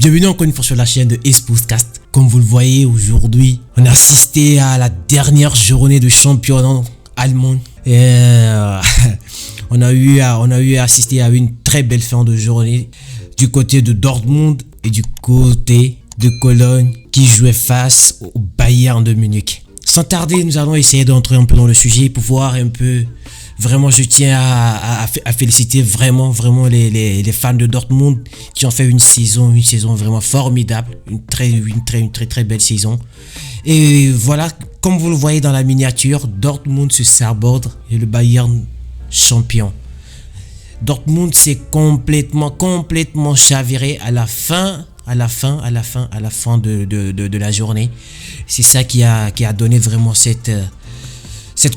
Bienvenue encore une fois sur la chaîne de eSportsCast. Comme vous le voyez aujourd'hui, on a assisté à la dernière journée de championnat allemand. Et on a eu à assister à une très belle fin de journée du côté de Dortmund et du côté de Cologne qui jouait face au Bayern de Munich. Sans tarder, nous allons essayer d'entrer un peu dans le sujet pour voir un peu. Vraiment, je tiens à féliciter vraiment les fans de Dortmund qui ont fait une saison vraiment formidable, une très belle saison. Et voilà, comme vous le voyez dans la miniature, Dortmund se saborde et le Bayern champion. Dortmund s'est complètement chaviré à la fin de la journée. C'est ça qui a donné vraiment cette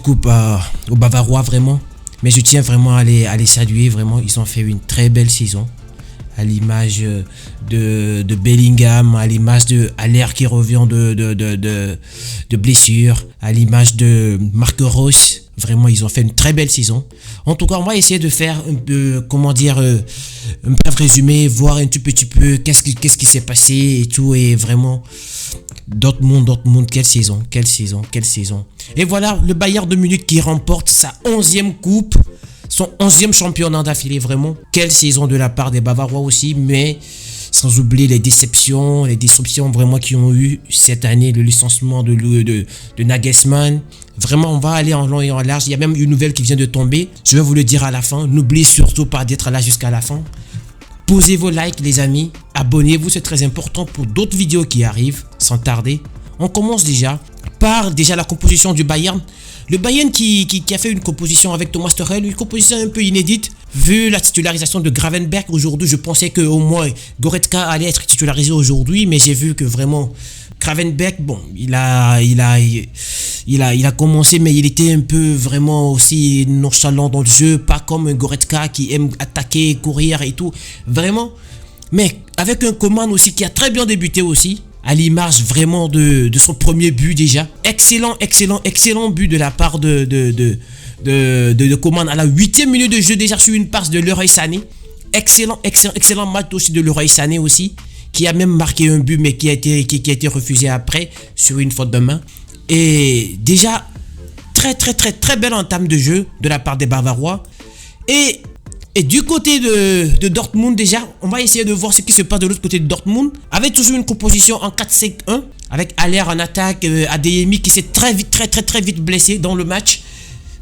coupe aux Bavarois vraiment. Mais je tiens vraiment à les saluer vraiment. Ils ont fait une très belle saison. À l'image de Bellingham, à l'image de Haller qui revient de blessure, à l'image de Marco Reus. Vraiment, ils ont fait une très belle saison. En tout cas, on va essayer de faire un peu, un bref résumé, voir un tout petit peu qu'est-ce qui s'est passé et tout. Et vraiment, Dortmund, quelle saison. Et voilà, le Bayern de Munich qui remporte sa 11e coupe, son 11e championnat d'affilée, vraiment. Quelle saison de la part des Bavarois aussi, mais sans oublier les déceptions vraiment qui ont eu cette année, le licenciement de Nagelsmann. Vraiment, on va aller en long et en large. Il y a même une nouvelle qui vient de tomber. Je vais vous le dire à la fin. N'oubliez surtout pas d'être là jusqu'à la fin. Posez vos likes, les amis. Abonnez-vous, c'est très important pour d'autres vidéos qui arrivent. Sans tarder, on commence déjà par la composition du Bayern. Le Bayern qui a fait une composition avec Thomas Tuchel, une composition un peu inédite. Vu la titularisation de Gravenberch aujourd'hui, je pensais qu'au moins Goretzka allait être titularisé aujourd'hui, mais j'ai vu que vraiment Gravenberch, bon, il a commencé, mais il était un peu vraiment aussi nonchalant dans le jeu, pas comme un Goretzka qui aime attaquer, courir et tout, vraiment. Mais avec un Coman aussi qui a très bien débuté aussi, à l'image vraiment de son premier but déjà. Excellent but de la part de Coman à la 8e minute de jeu déjà sur une passe de Leroy Sané. Excellent match aussi de Leroy Sané aussi, qui a même marqué un but mais qui a été refusé après sur une faute de main. Et déjà très belle entame de jeu de la part des Bavarois. Et du côté de Dortmund déjà, on va essayer de voir ce qui se passe de l'autre côté de Dortmund. Avec toujours une composition en 4-5-1 avec Haller en attaque, Adeyemi qui s'est très vite blessé dans le match.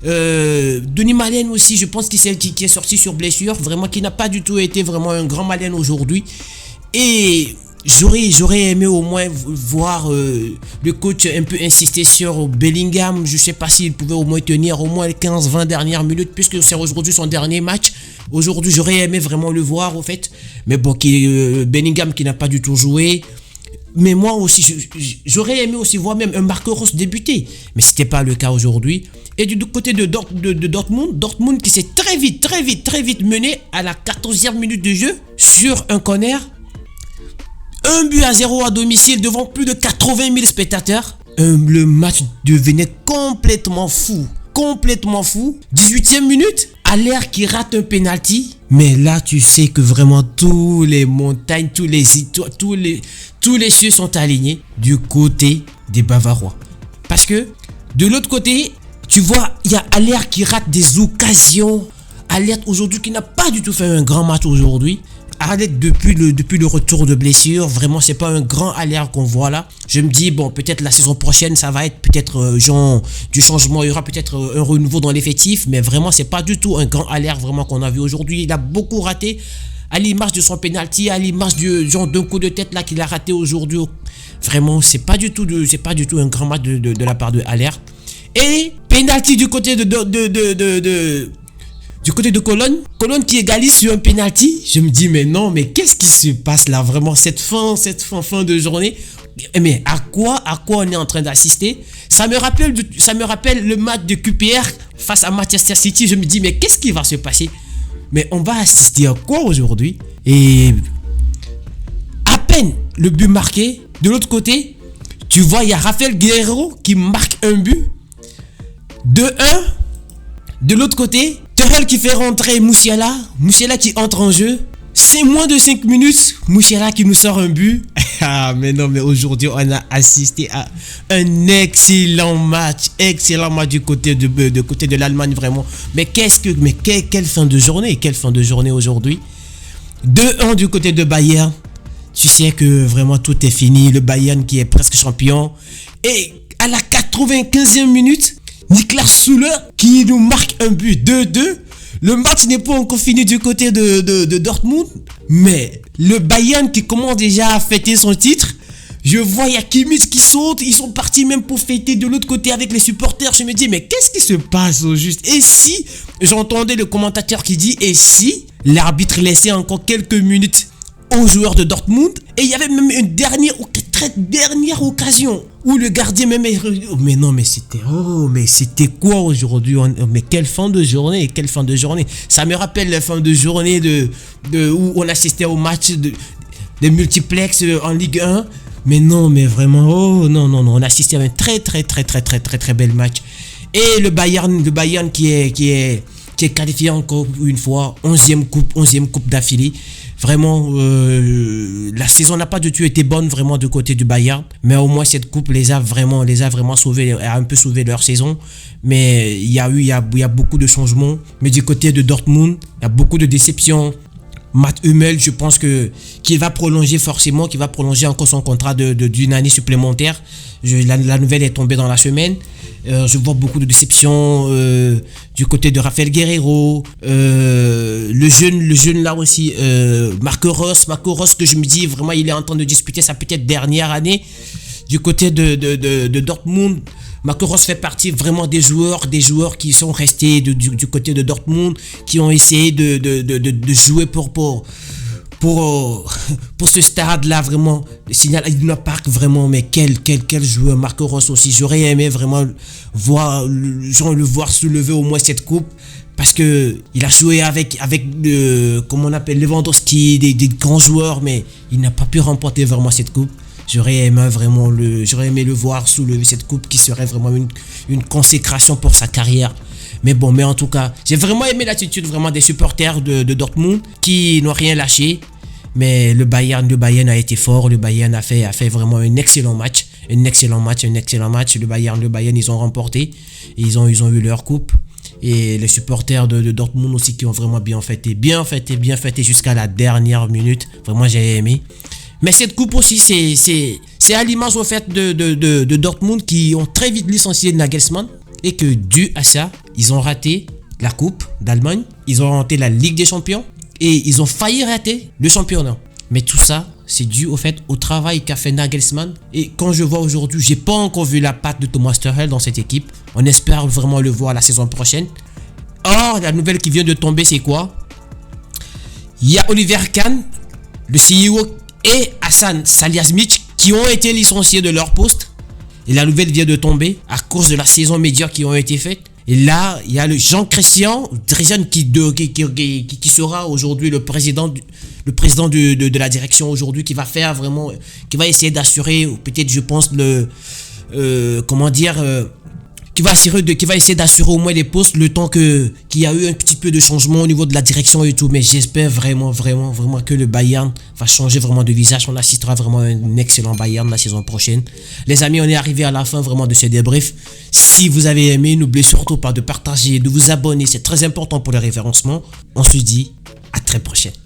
Denis Malen aussi, je pense qui est sorti sur blessure, vraiment qui n'a pas du tout été vraiment un grand Malen aujourd'hui. Et j'aurais aimé au moins voir le coach un peu insister sur Bellingham. Je sais pas s'il pouvait au moins tenir au moins les 15-20 dernières minutes puisque c'est aujourd'hui son dernier match. Aujourd'hui j'aurais aimé vraiment le voir au fait. Mais bon, Bellingham qui n'a pas du tout joué. Mais moi aussi j'aurais aimé aussi voir même un Marco Reus débuter. Mais c'était pas le cas aujourd'hui. Et du côté de Dortmund qui s'est très vite mené à la 14e minute de jeu sur un corner. 1-0 à domicile devant plus de 80 000 spectateurs. Le match devenait complètement fou. 18e minute, Haller qui rate un penalty. Mais là, tu sais que vraiment tous les montagnes, tous les cieux sont alignés du côté des Bavarois. Parce que de l'autre côté, tu vois, il y a Haller qui rate des occasions. Haller aujourd'hui qui n'a pas du tout fait un grand match aujourd'hui. Haller depuis le retour de blessure, vraiment c'est pas un grand Haller qu'on voit là. Je me dis bon, peut-être la saison prochaine ça va être peut-être genre du changement, il y aura peut-être un renouveau dans l'effectif, mais vraiment c'est pas du tout un grand Haller vraiment qu'on a vu aujourd'hui. Il a beaucoup raté à l'image de son penalty, à l'image du genre d'un coup de tête là qu'il a raté aujourd'hui. Vraiment c'est pas du tout un grand match de la part de Haller. Et penalty du côté du côté de Cologne qui égalise sur un penalty. Je me dis mais non, mais qu'est-ce qui se passe là vraiment cette fin de journée. Mais à quoi on est en train d'assister? Ça me rappelle le match de QPR face à Manchester City. Je me dis mais qu'est-ce qui va se passer? Mais on va assister à quoi aujourd'hui? Et à peine le but marqué, de l'autre côté, tu vois il y a Raphaël Guerreiro qui marque un but. 2-1. De l'autre côté, Tuchel qui fait rentrer Musiala qui entre en jeu. C'est moins de 5 minutes. Mouchiala qui nous sort un but. Ah, mais non, mais aujourd'hui, on a assisté à un excellent match du côté de l'Allemagne, vraiment. Mais quelle fin de journée, aujourd'hui. 2-1 du côté de Bayern. Tu sais que vraiment tout est fini. Le Bayern qui est presque champion. Et à la 95e minute, Niklas Süle qui nous marque un but 2-2. Le match n'est pas encore fini du côté de Dortmund. Mais le Bayern qui commence déjà à fêter son titre. Je vois, il y a Kimmich qui saute. Ils sont partis même pour fêter de l'autre côté avec les supporters. Je me dis, mais qu'est-ce qui se passe au juste? Et si, j'entendais le commentateur qui dit, et si l'arbitre laissait encore quelques minutes aux joueurs de Dortmund? Et il y avait même une très dernière occasion où le gardien même mais non, mais c'était quoi aujourd'hui? Mais quelle fin de journée, Ça me rappelle la fin de journée où on assistait au match de multiplex en Ligue 1. Mais non, mais vraiment, non, on assistait à un très bel match. Et le Bayern qui est qualifié encore une fois, 11e coupe d'affilée. Vraiment, la saison n'a pas du tout été bonne vraiment du côté du Bayern, mais au moins cette coupe les a vraiment sauvés, a un peu sauvé leur saison. Mais il y a beaucoup de changements. Mais du côté de Dortmund, il y a beaucoup de déceptions. Mats Hummels, je pense qu'il va prolonger encore son contrat d'une année supplémentaire. La nouvelle est tombée dans la semaine. Je vois beaucoup de déceptions du côté de Rafael Guerreiro, le jeune là aussi, Marco Reus que je me dis vraiment il est en train de disputer sa peut-être dernière année du côté de Dortmund. Marco Reus fait partie vraiment des joueurs qui sont restés du côté de Dortmund, qui ont essayé de jouer pour ce stade-là, vraiment. Le Signal Iduna Park, vraiment, mais quel joueur, Marco Reus aussi. J'aurais aimé vraiment le voir soulever au moins cette coupe. Parce que il a joué avec comment on appelle, Lewandowski, des grands joueurs, mais il n'a pas pu remporter vraiment cette coupe. J'aurais aimé le voir soulever cette coupe qui serait vraiment une consécration pour sa carrière. Mais en tout cas, j'ai vraiment aimé l'attitude vraiment des supporters de Dortmund qui n'ont rien lâché. Mais le Bayern a été fort. Le Bayern a fait vraiment un excellent match. Le Bayern, ils ont remporté. Et ils ont eu leur coupe. Et les supporters de Dortmund aussi qui ont vraiment bien fêté jusqu'à la dernière minute. Vraiment, j'ai aimé. Mais cette coupe aussi, c'est à l'image au fait de Dortmund qui ont très vite licencié Nagelsmann et que dû à ça, ils ont raté la coupe d'Allemagne, ils ont raté la Ligue des Champions et ils ont failli rater le championnat. Mais tout ça, c'est dû au travail qu'a fait Nagelsmann. Et quand je vois aujourd'hui, j'ai pas encore vu la patte de Thomas Tuchel dans cette équipe. On espère vraiment le voir la saison prochaine. Or, la nouvelle qui vient de tomber, c'est quoi? Il y a Oliver Kahn, le CEO, et Hassan Salihamidzic qui ont été licenciés de leur poste. Et la nouvelle vient de tomber à cause de la saison médiocre qui ont été faites. Et là, il y a le Jean-Christian Driesen qui sera aujourd'hui le président de la direction aujourd'hui, qui va essayer d'assurer, peut-être je pense qui va essayer d'assurer au moins les postes le temps qu'il y a eu un petit peu de changement au niveau de la direction et tout. Mais j'espère vraiment que le Bayern va changer vraiment de visage. On assistera vraiment à un excellent Bayern la saison prochaine. Les amis, on est arrivé à la fin vraiment de ce débrief. Si vous avez aimé, n'oubliez surtout pas de partager, de vous abonner. C'est très important pour le référencement. On se dit à très prochaine.